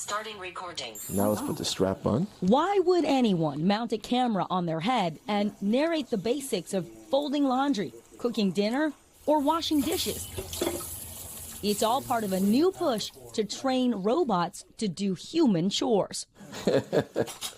Starting recording. Now let's put the strap on. Why would anyone mount a camera on their head and narrate the basics of folding laundry, cooking dinner, or washing dishes? It's all part of a new push to train robots to do human chores.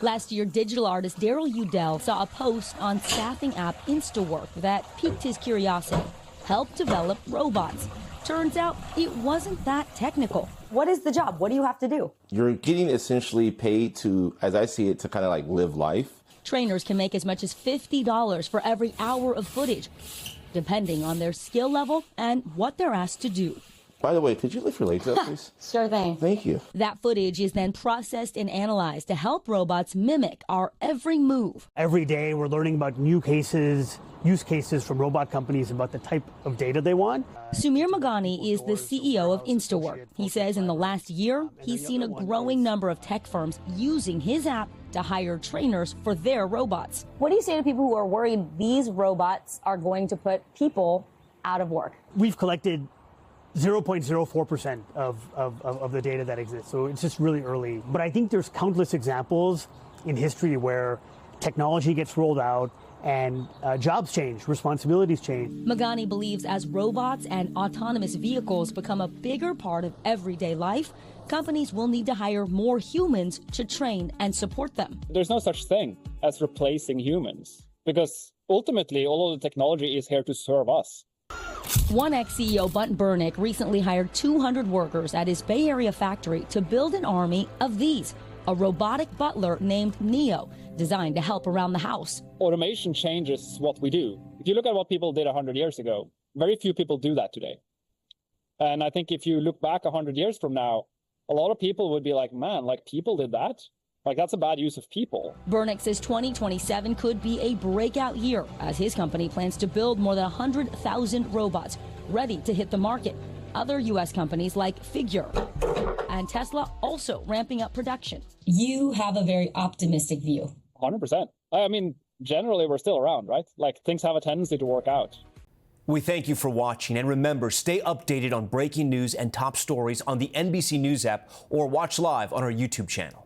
Last year, digital artist Daryl Udell saw a post on staffing app InstaWork that piqued his curiosity. Help develop robots. Turns out it wasn't that technical. What is the job? What do you have to do? You're getting essentially paid to, as I see it, to kind of like live life. Trainers can make as much as $50 for every hour of footage, depending on their skill level and what they're asked to do. By the way, could you lift your legs up, please? Sure thing. Thank you. That footage is then processed and analyzed to help robots mimic our every move. Every day we're learning about new cases, use cases from robot companies about the type of data they want. Sumir Magani is the CEO of InstaWork. He says in the last year, he's seen a growing number of tech firms using his app to hire trainers for their robots. What do you say to people who are worried these robots are going to put people out of work? We've collected 0.04% of the data that exists, so it's just really early. But I think there's countless examples in history where technology gets rolled out and jobs change, responsibilities change. Magani believes as robots and autonomous vehicles become a bigger part of everyday life, companies will need to hire more humans to train and support them. There's no such thing as replacing humans, because ultimately all of the technology is here to serve us. One ex-CEO, Bunt Burnick, recently hired 200 workers at his Bay Area factory to build an army of these, a robotic butler named Neo, designed to help around the house. Automation changes what we do. If you look at what people did 100 years ago, very few people do that today. And I think if you look back 100 years from now, a lot of people would be like, man, like people did that? Like, that's a bad use of people. Burnick says 2027 could be a breakout year as his company plans to build more than 100,000 robots ready to hit the market. Other U.S. companies like Figure and Tesla also ramping up production. You have a very optimistic view. 100%. I mean, generally, we're still around, right? Like, things have a tendency to work out. We thank you for watching, and remember, stay updated on breaking news and top stories on the NBC News app or watch live on our YouTube channel.